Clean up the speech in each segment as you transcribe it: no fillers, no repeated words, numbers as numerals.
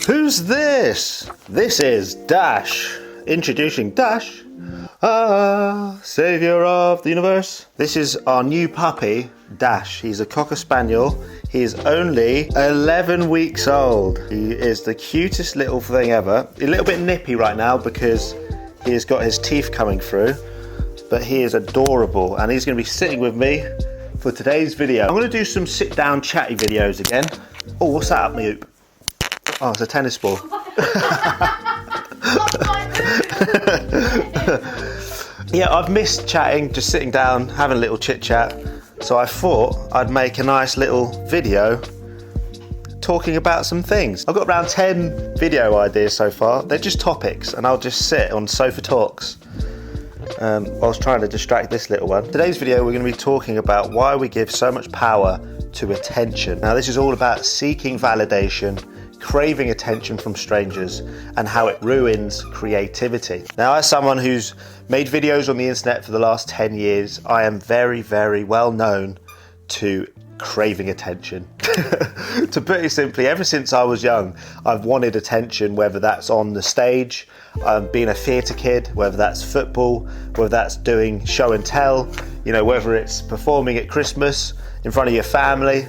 Who's this? This is Dash. Introducing Dash. Saviour of the universe. This is our new puppy, Dash. He's a Cocker Spaniel. He is only 11 weeks old. He is the cutest little thing ever. A little bit nippy right now because he has got his teeth coming through, but he is adorable and he's going to be sitting with me for today's video. I'm going to do some sit down chatty videos again. Oh, what's that up my hoop? Oh, it's a tennis ball. Yeah, I've missed chatting, just sitting down, having a little chit chat. So I thought I'd make a nice little video talking about some things. I've got around 10 video ideas so far. They're just topics and I'll just sit on Sofa Talks whilst trying to distract this little one. Today's video we're going to be talking about why we give so much power to attention. Now this is all about seeking validation, craving attention from strangers, and how it ruins creativity. Now, as someone who's made videos on the internet for the last 10 years, I am very, very well known to craving attention. To put it simply, ever since I was young, I've wanted attention, whether that's on the stage, being a theatre kid, whether that's football, whether that's doing show and tell, you know, whether it's performing at Christmas in front of your family.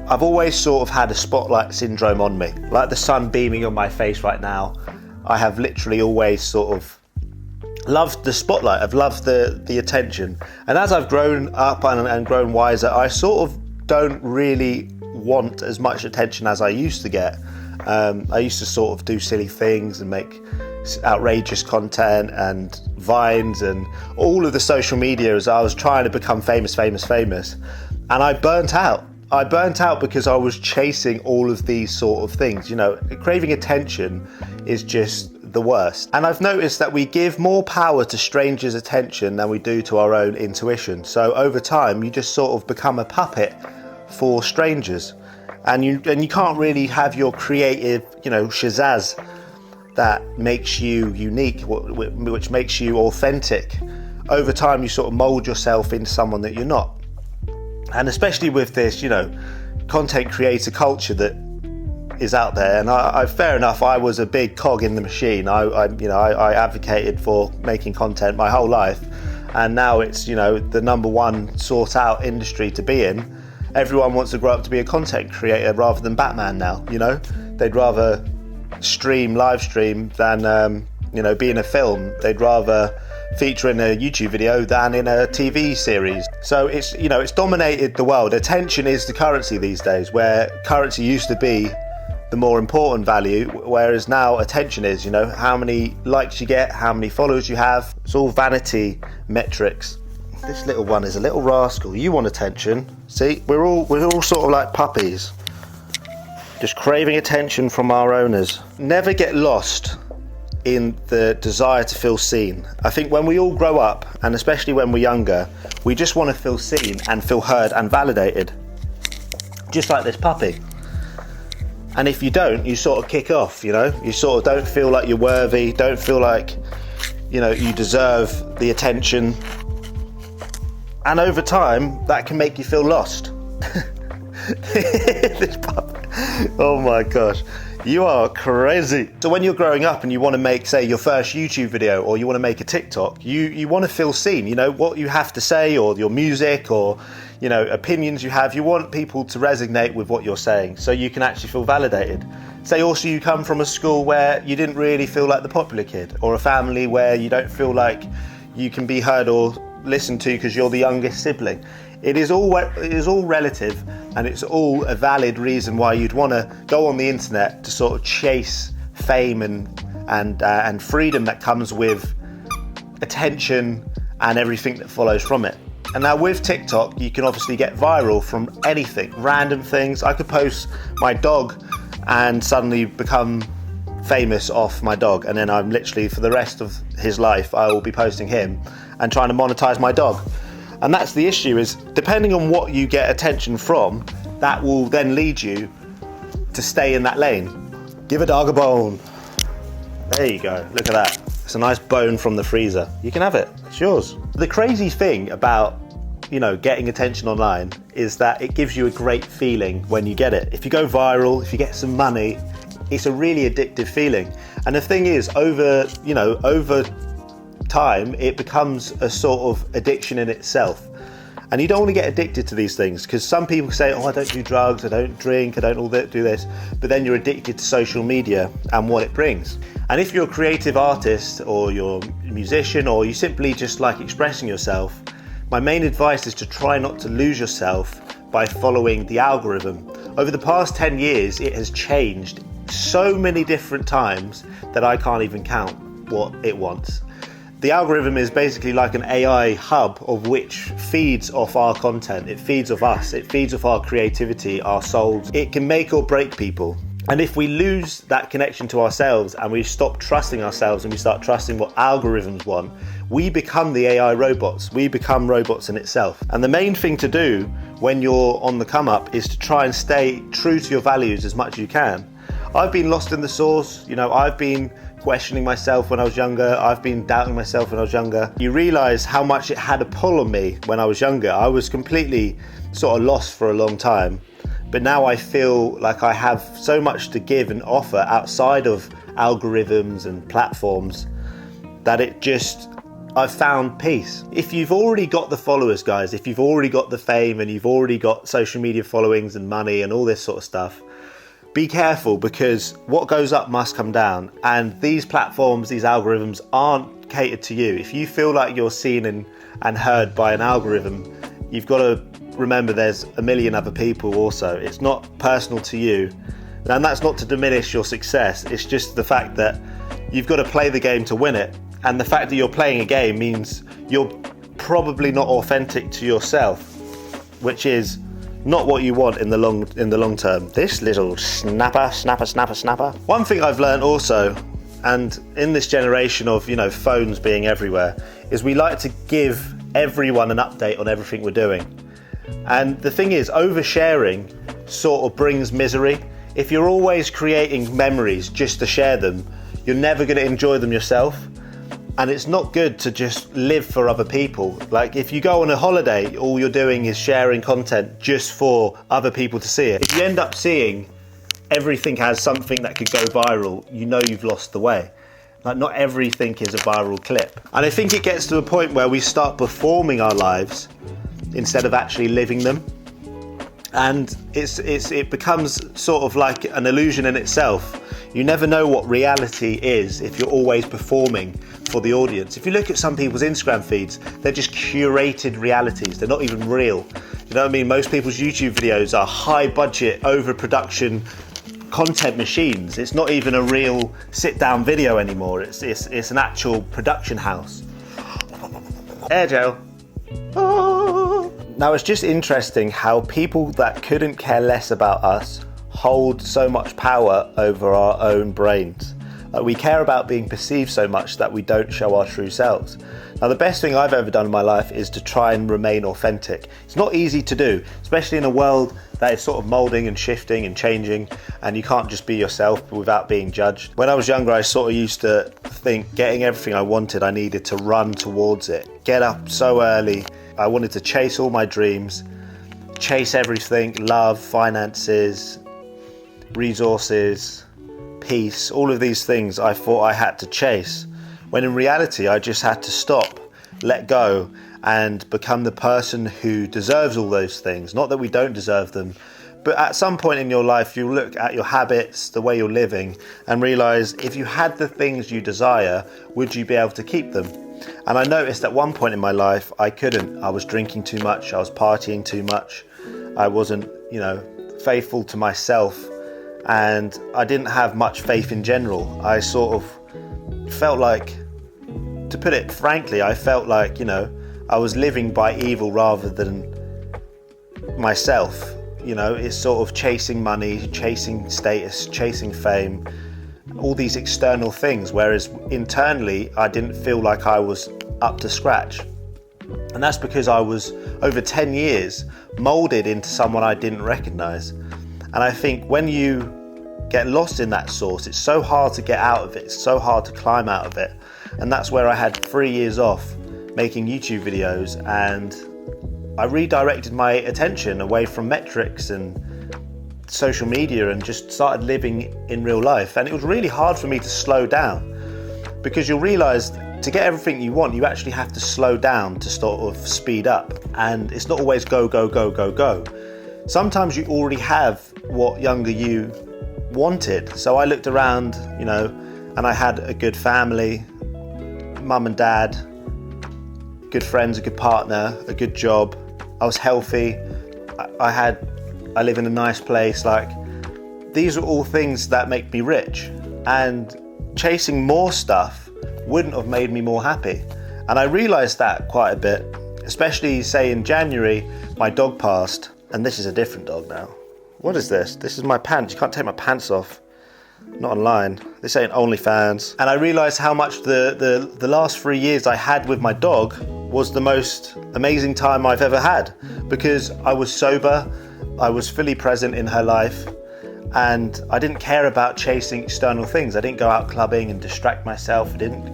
I've always sort of had a spotlight syndrome on me, like the sun beaming on my face right now. I have literally always sort of loved the spotlight. I've loved the attention. And as I've grown up and grown wiser, I sort of don't really want as much attention as I used to get. I used to sort of do silly things and make outrageous content and vines and all of the social media as I was trying to become famous. And I burnt out. I burnt out because I was chasing all of these sort of things. You know, craving attention is just the worst. And I've noticed that we give more power to strangers' attention than we do to our own intuition. So over time, you just sort of become a puppet for strangers. And you can't really have your creative, you know, shazazz that makes you unique, which makes you authentic. Over time, you sort of mold yourself into someone that you're not. And especially with this, you know, content creator culture that is out there. And I fair enough, I was a big cog in the machine. I advocated for making content my whole life. And now it's, you know, the number one sought out industry to be in. Everyone wants to grow up to be a content creator rather than Batman now, you know. They'd rather live stream than, you know, be in a film. They'd rather feature in a YouTube video than in a TV series. So it's, you know, it's dominated the world. Attention is the currency these days, where currency used to be the more important value, whereas now attention is, you know, how many likes you get, how many followers you have. It's all vanity metrics. This little one is a little rascal. You want attention. See, we're all sort of like puppies, just craving attention from our owners. Never get lost in the desire to feel seen. I think when we all grow up, and especially when we're younger, we just want to feel seen and feel heard and validated, just like this puppy. And if you don't, you sort of kick off, you know, you sort of don't feel like you're worthy, don't feel like, you know, you deserve the attention. And over time, that can make you feel lost. This puppy, oh my gosh. You are crazy. So when you're growing up and you want to make, say, your first YouTube video, or you want to make a TikTok, you want to feel seen. You know, what you have to say, or your music, or, you know, opinions you have, you want people to resonate with what you're saying so you can actually feel validated. Say also you come from a school where you didn't really feel like the popular kid, or a family where you don't feel like you can be heard or listened to because you're the youngest sibling. It is all relative, and it's all a valid reason why you'd want to go on the internet to sort of chase fame and freedom that comes with attention and everything that follows from it. And now with TikTok, you can obviously get viral from anything, random things. I could post my dog and suddenly become famous off my dog, and then I'm literally, for the rest of his life, I will be posting him and trying to monetize my dog. And that's the issue, is depending on what you get attention from, that will then lead you to stay in that lane. Give a dog a bone. There you go, look at that. It's a nice bone from the freezer. You can have it, it's yours. The crazy thing about, you know, getting attention online is that it gives you a great feeling when you get it. If you go viral, if you get some money, It's a really addictive feeling. And the thing is, over time, it becomes a sort of addiction in itself. And you don't want to get addicted to these things, because some people say, oh, I don't do drugs, I don't drink, I don't do this, but then you're addicted to social media and what it brings. And if you're a creative artist, or you're a musician, or you simply just like expressing yourself, my main advice is to try not to lose yourself by following the algorithm. Over the past 10 years, it has changed so many different times that I can't even count what it wants. The algorithm is basically like an AI hub of which feeds off our content. It feeds off us. It feeds off our creativity, our souls. It can make or break people. And if we lose that connection to ourselves and we stop trusting ourselves and we start trusting what algorithms want, we become the AI robots. We become robots in itself. And the main thing to do when you're on the come up is to try and stay true to your values as much as you can. I've been lost in the sauce. I've been questioning myself when I was younger. I've been doubting myself when I was younger. You realise how much it had a pull on me when I was younger. I was completely sort of lost for a long time. But now I feel like I have so much to give and offer outside of algorithms and platforms that I've found peace. If you've already got the followers, guys, if you've already got the fame and you've already got social media followings and money and all this sort of stuff, be careful, because what goes up must come down, and these platforms, these algorithms aren't catered to you. If you feel like you're seen and heard by an algorithm, you've got to remember there's a million other people also. It's not personal to you, and that's not to diminish your success. It's just the fact that you've got to play the game to win it, and the fact that you're playing a game means you're probably not authentic to yourself, which is not what you want in the long term. This little snapper. One thing I've learned also, and in this generation of phones being everywhere, is we like to give everyone an update on everything we're doing. And the thing is, oversharing sort of brings misery. If you're always creating memories just to share them, you're never going to enjoy them yourself. And it's not good to just live for other people. Like, if you go on a holiday, all you're doing is sharing content just for other people to see it. If you end up seeing everything has something that could go viral, you've lost the way. Like, not everything is a viral clip. And I think it gets to a point where we start performing our lives instead of actually living them. And it becomes sort of like an illusion in itself. You never know what reality is if you're always performing for the audience. If you look at some people's Instagram feeds, they're just curated realities. They're not even real. You know what I mean? Most people's YouTube videos are high budget, overproduction content machines. It's not even a real sit down video anymore. It's an actual production house. Air gel. Now, it's just interesting how people that couldn't care less about us hold so much power over our own brains. Like, we care about being perceived so much that we don't show our true selves. Now, the best thing I've ever done in my life is to try and remain authentic. It's not easy to do, especially in a world that is sort of molding and shifting and changing, and you can't just be yourself without being judged. When I was younger, I sort of used to think getting everything I wanted, I needed to run towards it. Get up so early. I wanted to chase all my dreams, chase everything, love, finances, resources, peace, all of these things I thought I had to chase, when in reality I just had to stop, let go, and become the person who deserves all those things. Not that we don't deserve them, but at some point in your life you look at your habits, the way you're living, and realise, if you had the things you desire, would you be able to keep them? And I noticed at one point in my life I couldn't. I was drinking too much, I was partying too much, I wasn't, faithful to myself, and I didn't have much faith in general. I sort of felt like, to put it frankly, I felt like, I was living by evil rather than myself. It's sort of chasing money, chasing status, chasing fame, all these external things, whereas internally I didn't feel like I was up to scratch. And that's because I was, over 10 years, molded into someone I didn't recognize. And I think when you get lost in that source, it's so hard to get out of it, it's so hard to climb out of it. And that's where I had 3 years off making YouTube videos, and I redirected my attention away from metrics and social media and just started living in real life. And it was really hard for me to slow down, because you'll realise to get everything you want, you actually have to slow down to sort of speed up. And it's not always go, go, go, go, go. Sometimes you already have what younger you wanted. So I looked around, you know, and I had a good family, mum and dad, good friends, a good partner, a good job. I was healthy. I live in a nice place. Like, these are all things that make me rich, and chasing more stuff wouldn't have made me more happy. And I realized that quite a bit, especially say in January, my dog passed, and this is a different dog now. What is this? This is my pants. You can't take my pants off. Not online. This ain't OnlyFans. And I realized how much the last 3 years I had with my dog was the most amazing time I've ever had, because I was sober, I was fully present in her life, and I didn't care about chasing external things. I didn't go out clubbing and distract myself. I didn't,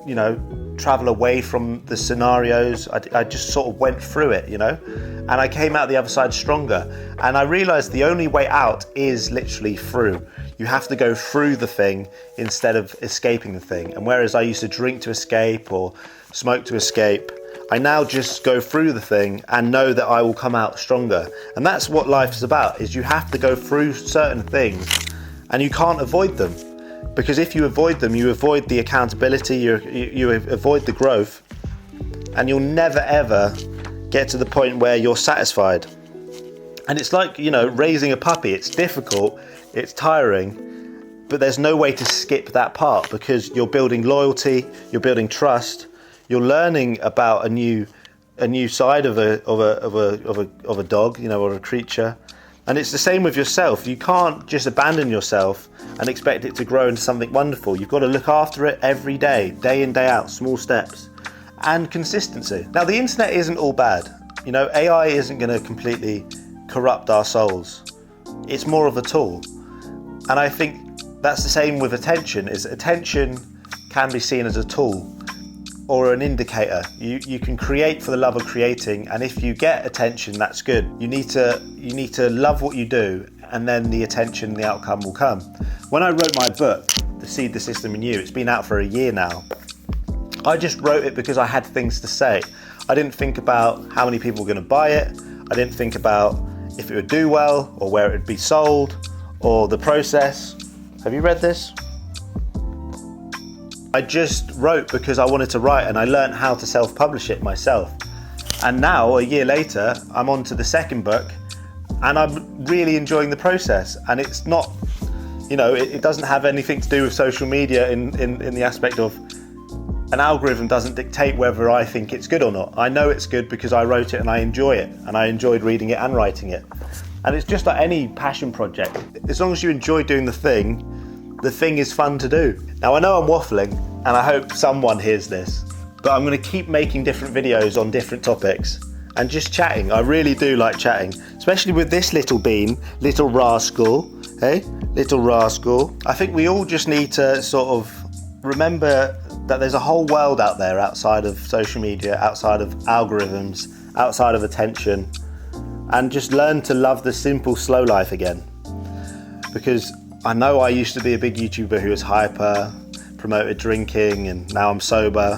you know, travel away from the scenarios. I just sort of went through it, you know, and I came out the other side stronger. And I realized the only way out is literally through. You have to go through the thing instead of escaping the thing. And whereas I used to drink to escape or smoke to escape, I now just go through the thing and know that I will come out stronger. And that's what life is about, is you have to go through certain things and you can't avoid them. Because if you avoid them, you avoid the accountability, you avoid the growth, and you'll never ever get to the point where you're satisfied. And it's like, you know, raising a puppy. It's difficult, it's tiring, but there's no way to skip that part, because you're building loyalty, you're building trust, you're learning about a new side of a dog, you know, or a creature. And it's the same with yourself. You can't just abandon yourself and expect it to grow into something wonderful. You've got to look after it every day, day in, day out, small steps, and consistency. Now, the internet isn't all bad. You know, AI isn't going to completely corrupt our souls. It's more of a tool. And I think that's the same with attention, is attention can be seen as a tool or an indicator. You can create for the love of creating, and if you get attention, that's good. You need to love what you do, and then the attention, the outcome will come. When I wrote my book, The Seed, the System and You, it's been out for a year now. I just wrote it because I had things to say. I didn't think about how many people were going to buy it. I didn't think about if it would do well or where it would be sold or the process. Have you read this? I just wrote because I wanted to write, and I learned how to self-publish it myself. And now, a year later, I'm on to the second book, and I'm really enjoying the process. And it's not, you know, it doesn't have anything to do with social media in the aspect of an algorithm doesn't dictate whether I think it's good or not. I know it's good because I wrote it and I enjoy it, and I enjoyed reading it and writing it. And it's just like any passion project. As long as you enjoy doing the thing is fun to do. Now, I know I'm waffling, and I hope someone hears this, but I'm going to keep making different videos on different topics and just chatting. I really do like chatting, especially with this little bean, little rascal, hey? Little rascal. I think we all just need to sort of remember that there's a whole world out there outside of social media, outside of algorithms, outside of attention, and just learn to love the simple, slow life again. Because I know I used to be a big YouTuber who was hyper, promoted drinking, and now I'm sober.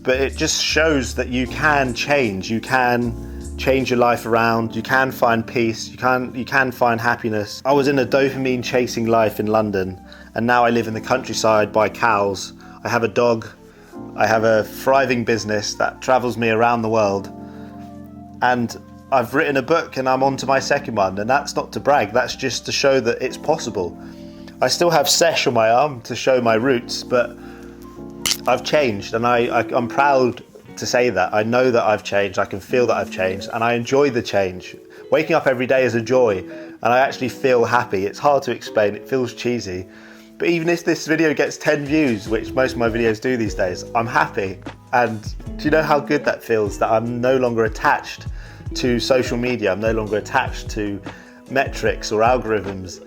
But it just shows that you can change. You can change your life around. You can find peace. You can find happiness. I was in a dopamine chasing life in London, and now I live in the countryside by cows. I have a dog. I have a thriving business that travels me around the world. And I've written a book, and I'm on to my second one, and that's not to brag, that's just to show that it's possible. I still have sesh on my arm to show my roots, but I've changed, and I'm proud to say that. I know that I've changed, I can feel that I've changed, and I enjoy the change. Waking up every day is a joy, and I actually feel happy. It's hard to explain, it feels cheesy, but even if this video gets 10 views, which most of my videos do these days, I'm happy. And do you know how good that feels, that I'm no longer attached to social media? I'm no longer attached to metrics or algorithms.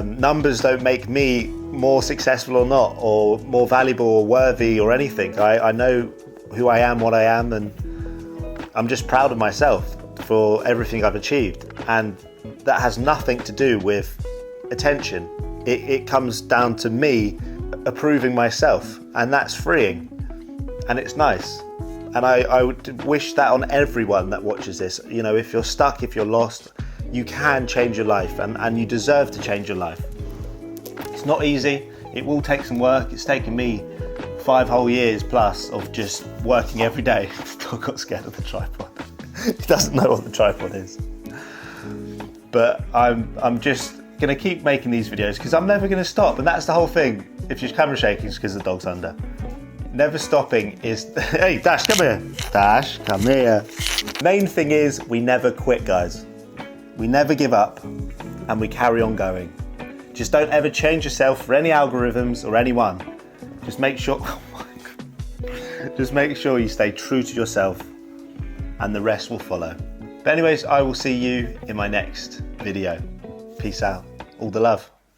Numbers don't make me more successful or not, or more valuable or worthy or anything. I know who I am, what I am, and I'm just proud of myself for everything I've achieved. And that has nothing to do with attention. It comes down to me approving myself, and that's freeing, and it's nice. And I would wish that on everyone that watches this. You know, if you're stuck, if you're lost, you can change your life, and you deserve to change your life. It's not easy. It will take some work. It's taken me 5 whole years plus of just working every day. Still got scared of the tripod. He doesn't know what the tripod is. But I'm just gonna keep making these videos because I'm never gonna stop, and that's the whole thing. If your camera's shaking, it's because the dog's under. Never stopping is, hey Dash, come here. Dash, come here. Main thing is we never quit, guys. We never give up, and we carry on going. Just don't ever change yourself for any algorithms or anyone. Just make sure, oh my God. Just make sure you stay true to yourself, and the rest will follow. But anyways, I will see you in my next video. Peace out. All the love.